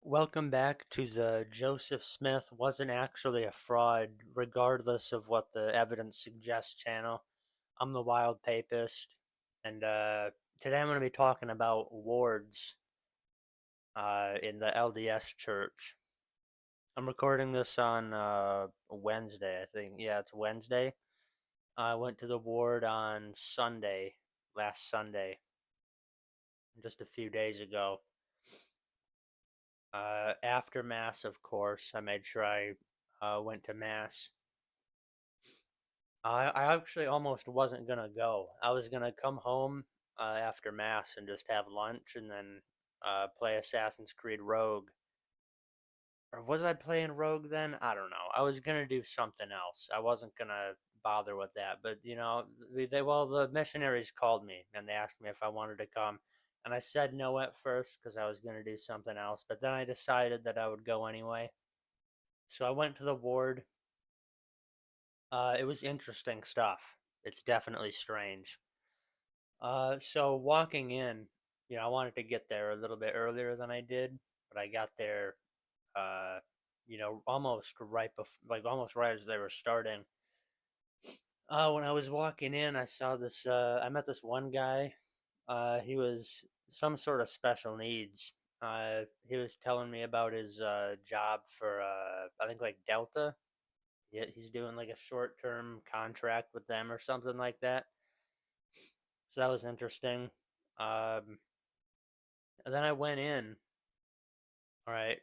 Welcome back to the Joseph Smith wasn't actually a fraud, regardless of what the evidence suggests channel. I'm the Wild Papist, and today I'm going to be talking about wards in the LDS Church. I'm recording this on Wednesday, I think. Yeah, it's Wednesday. I went to the ward on Sunday, last Sunday, just a few days ago. After Mass, of course, I made sure I went to Mass. I actually almost wasn't gonna go. I was gonna come home after Mass and just have lunch and then play Assassin's Creed Rogue. Or was I playing Rogue then? I don't know. I was gonna do something else. I wasn't gonna bother with that. But the missionaries called me and they asked me if I wanted to come, and I said no at first because I was gonna do something else. But then I decided that I would go anyway. So I went to the ward. It was interesting stuff. It's definitely strange. So walking in, I wanted to get there a little bit earlier than I did, but I got there, uh, almost right like almost right as they were starting. When I was walking in, I saw this. I met this one guy. He was some sort of special needs. He was telling me about his job for, I think like Delta. Yeah, he's doing like a short-term contract with them or something like that. So that was interesting. Um, and then I went in. All right.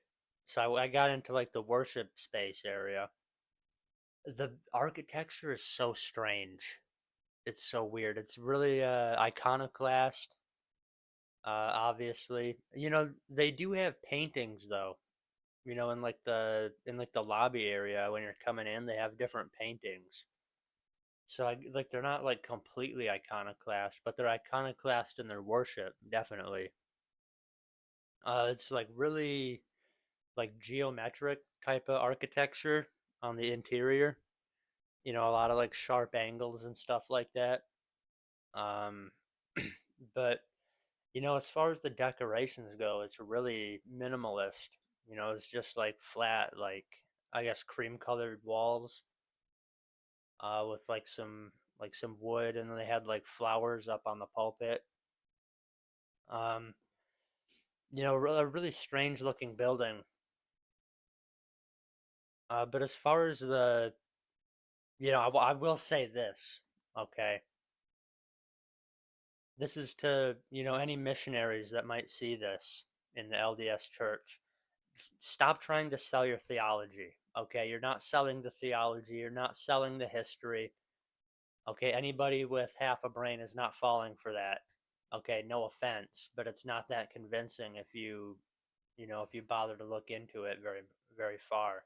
So I got into like the worship space area. The architecture is so strange. It's so weird. It's really iconoclast. Obviously, they do have paintings though. In like the lobby area when you're coming in, they have different paintings. So like they're not like completely iconoclast, but they're iconoclast in their worship, definitely. It's like really like geometric type of architecture on the interior. A lot of like sharp angles and stuff like that. Um, but as far as the decorations go, it's really minimalist. It's just like flat, like I guess cream colored walls, with like some wood, and then they had like flowers up on the pulpit. Um, a really strange looking building. But as far as I will say this, okay? This is to, any missionaries that might see this in the LDS church. Stop trying to sell your theology, okay? You're not selling the theology, you're not selling the history, okay? Anybody with half a brain is not falling for that. Okay, no offense, but it's not that convincing if you bother to look into it very, very far.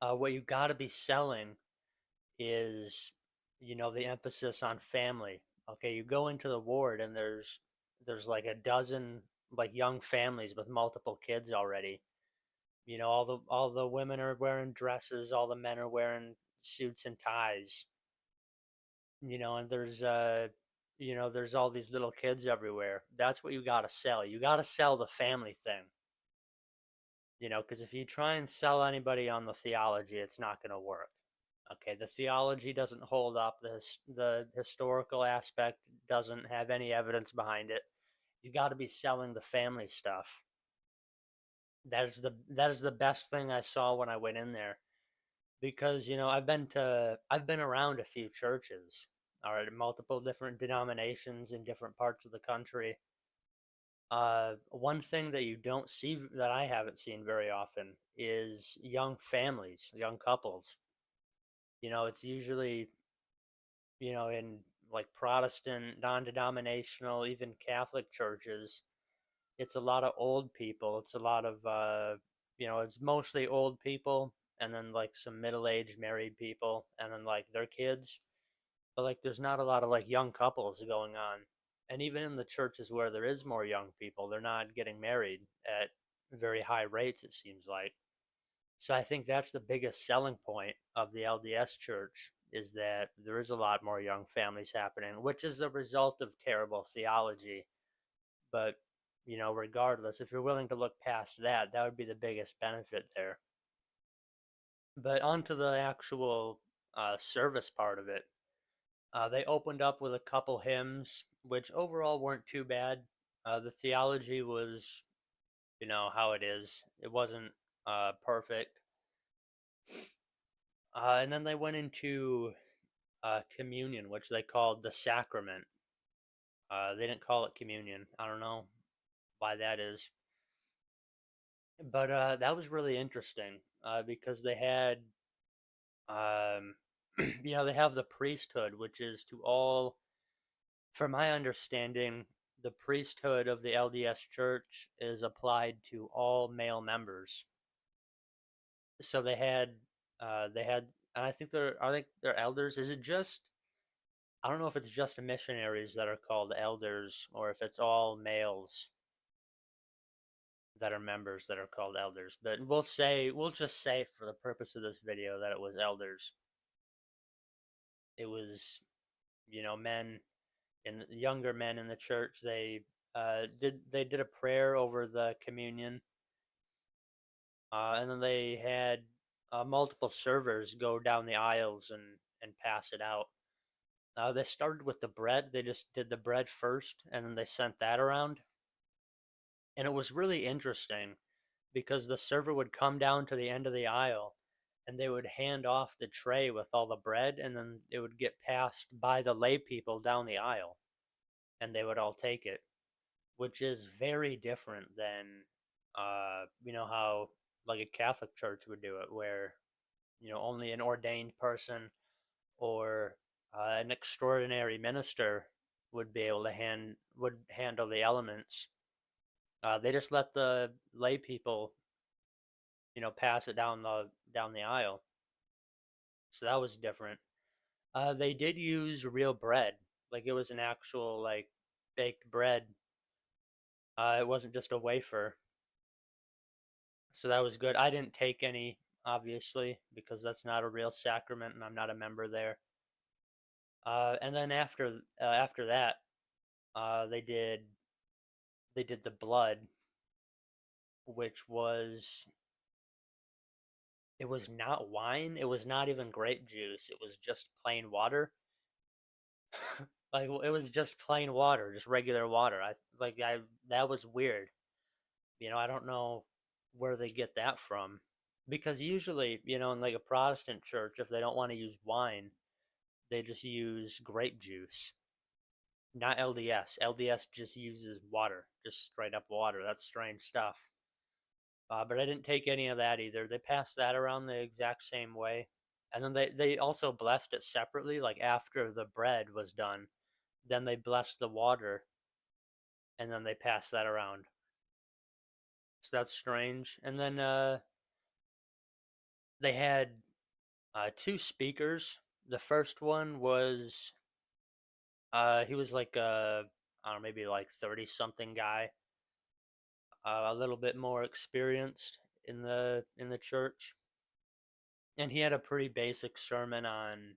What you got to be selling is the emphasis on family. Okay, you go into the ward and there's like a dozen like young families with multiple kids already. All the women are wearing dresses, all the men are wearing suits and ties. And there's all these little kids everywhere. That's what you got to sell. You got to sell the family thing. Because if you try and sell anybody on the theology, it's not going to work. Okay, the theology doesn't hold up. The historical aspect doesn't have any evidence behind it. You got to be selling the family stuff. That is the best thing I saw when I went in there, because I've been around a few churches, all right, multiple different denominations in different parts of the country. One thing that you don't see, that I haven't seen very often, is young families, young couples. It's usually, in like Protestant, non-denominational, even Catholic churches, it's a lot of old people. It's a lot of it's mostly old people, and then like some middle-aged married people, and then like their kids. But like there's not a lot of like young couples going on. And even in the churches where there is more young people, they're not getting married at very high rates, it seems like. So I think that's the biggest selling point of the LDS church, is that there is a lot more young families happening, which is a result of terrible theology. But regardless, if you're willing to look past that, that would be the biggest benefit there. But onto the actual service part of it. They opened up with a couple hymns, which overall weren't too bad. The theology was, how it is. It wasn't perfect. And then they went into communion, which they called the sacrament. They didn't call it communion. I don't know why that is. But that was really interesting because they had, um, they have the priesthood, which is to all, from my understanding, the priesthood of the LDS Church is applied to all male members. So they had, and I think they're elders. Is it just? I don't know if it's just missionaries that are called elders, or if it's all males that are members that are called elders. But we'll just say for the purpose of this video that it was elders. It was, men and younger men in the church. They did a prayer over the communion, and then they had multiple servers go down the aisles and pass it out. They started with the bread. They just did the bread first, and then they sent that around. And it was really interesting because the server would come down to the end of the aisle and they would hand off the tray with all the bread, and then it would get passed by the lay people down the aisle and they would all take it, which is very different than how like a Catholic church would do it, where only an ordained person or an extraordinary minister would be able to handle the elements. They just let the lay people, pass it down the aisle. So that was different. They did use real bread, like it was an actual like baked bread. It wasn't just a wafer, so that was good. I didn't take any, obviously, because that's not a real sacrament, and I'm not a member there. And then after that, uh, they did they did the blood, which it was not wine. It was not even grape juice. It was just plain water. Like it was just plain water, just regular water. I that was weird. I don't know where they get that from. Because usually, in like a Protestant church, if they don't want to use wine, they just use grape juice. Not LDS. LDS just uses water, just straight up water. That's strange stuff. But I didn't take any of that either. They passed that around the exact same way. And then they also blessed it separately, like after the bread was done. Then they blessed the water, and then they passed that around. So that's strange. And then they had two speakers. The first one was he was like I don't know, maybe like 30 something guy, a little bit more experienced in the church, and he had a pretty basic sermon on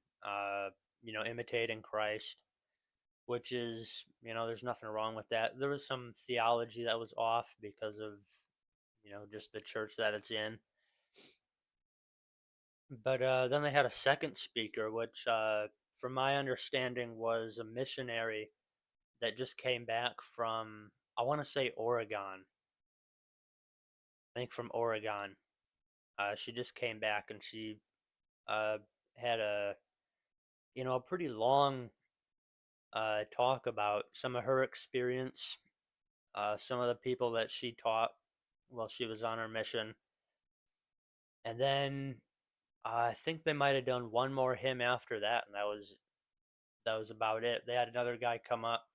imitating Christ, which is, there's nothing wrong with that. There was some theology that was off because of just the church that it's in. But then they had a second speaker, which, from my understanding, was a missionary that just came back from, I want to say, Oregon. I think from Oregon. She just came back and she uh, had a pretty long talk about some of her experience, some of the people that she taught while she was on her mission. And then I think they might have done one more hymn after that, and that was about it. They had another guy come up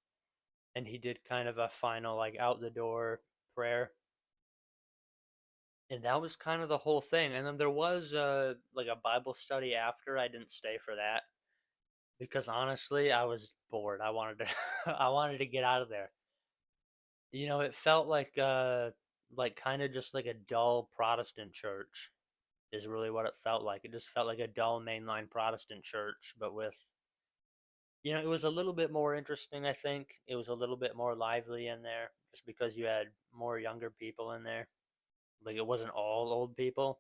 and he did kind of a final like out the door prayer, and that was kind of the whole thing. And then there was like a Bible study after. I didn't stay for that because honestly I was bored. I wanted to I wanted to get out of there. It felt like kind of just like a dull Protestant church is really what it felt like. It just felt like a dull mainline Protestant church, but with, it was a little bit more interesting. I think it was a little bit more lively in there, just because you had more younger people in there. Like it wasn't all old people.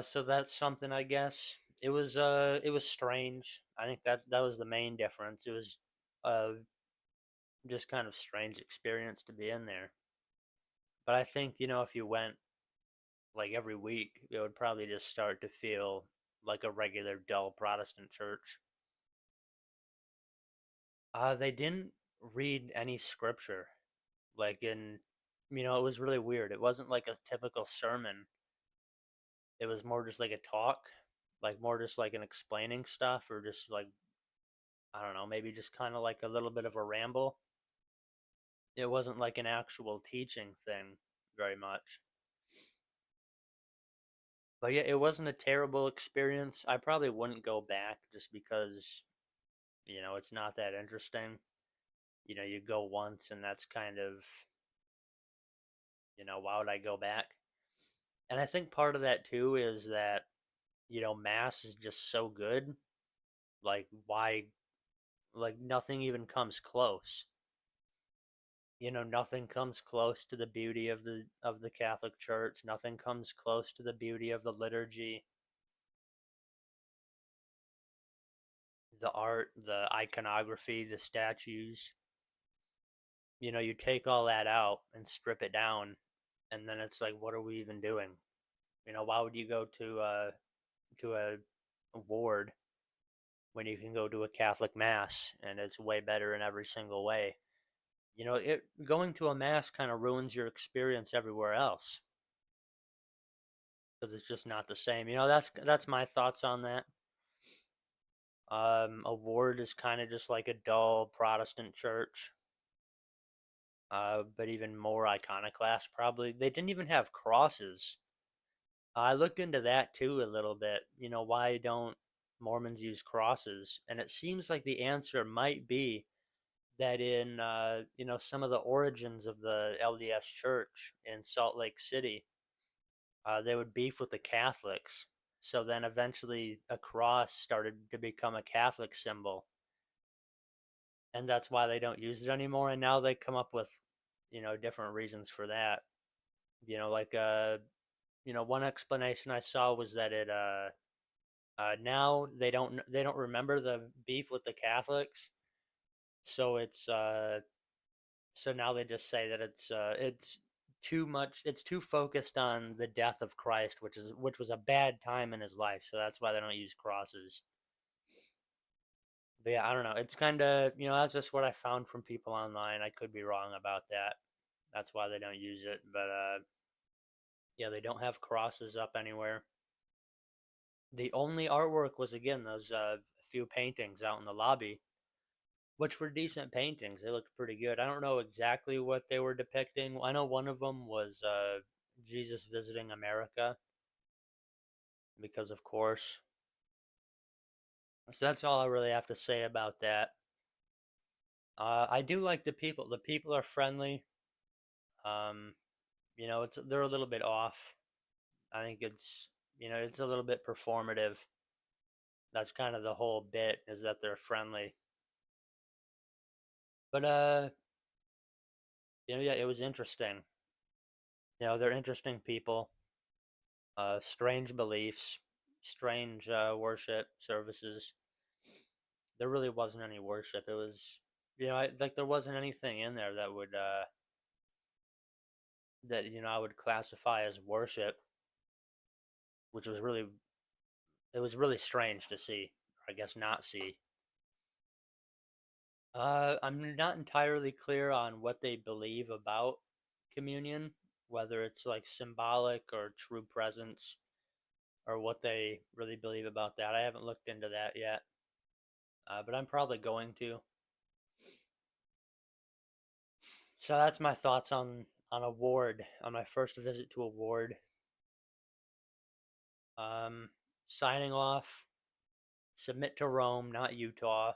So that's something I guess. It was strange. I think that was the main difference. It was uh just kind of strange experience to be in there. But I think, if you went like every week, it would probably just start to feel like a regular dull Protestant church. They didn't read any scripture. Like it was really weird. It wasn't like a typical sermon. It was more just like a talk, like more just like an explaining stuff, or just like, I don't know, maybe just kind of like a little bit of a ramble. It wasn't like an actual teaching thing very much. But yeah, it wasn't a terrible experience. I probably wouldn't go back just because, it's not that interesting. You go once and that's kind of, why would I go back? And I think part of that too is that, Mass is just so good. Like, why, like, nothing even comes close. Nothing comes close to the beauty of the Catholic Church. Nothing comes close to the beauty of the liturgy, the art, the iconography, the statues. You take all that out and strip it down, and then it's like, what are we even doing? Why would you go to a ward when you can go to a Catholic mass and it's way better in every single way? It going to a mass kind of ruins your experience everywhere else because it's just not the same. That's my thoughts on that. A ward is kind of just like a dull Protestant church, but even more iconoclast. Probably they didn't even have crosses. I looked into that too a little bit. Why don't Mormons use crosses? And it seems like the answer might be that in some of the origins of the LDS Church in Salt Lake City, they would beef with the Catholics. So then eventually a cross started to become a Catholic symbol, and that's why they don't use it anymore. And now they come up with different reasons for that. Like one explanation I saw was that now they don't remember the beef with the Catholics, so so now they just say that it's too much. It's too focused on the death of Christ, which was a bad time in his life. So that's why they don't use crosses. But yeah, I don't know. It's kind of that's just what I found from people online. I could be wrong about that. That's why they don't use it. But yeah, they don't have crosses up anywhere. The only artwork was again those few paintings out in the lobby, which were decent paintings. They looked pretty good. I don't know exactly what they were depicting. I know one of them was Jesus visiting America, because of course. So that's all I really have to say about that. I do like the people. The people are friendly. Um, they're a little bit off. I think it's a little bit performative. That's kind of the whole bit, is that they're friendly. But yeah, it was interesting. They're interesting people. Strange beliefs, strange worship services. There really wasn't any worship. It was, like there wasn't anything in there that I would classify as worship, which was really it was really strange to see. Or I guess not see. I'm not entirely clear on what they believe about communion, whether it's like symbolic or true presence, or what they really believe about that. I haven't looked into that yet, but I'm probably going to. So that's my thoughts on a ward, on my first visit to a ward. Um, Signing off. Submit to Rome, not Utah.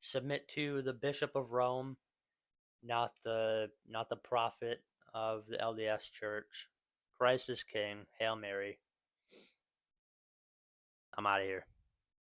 Submit to the Bishop of Rome, not the prophet of the LDS Church. Christ is King. Hail Mary. I'm out of here.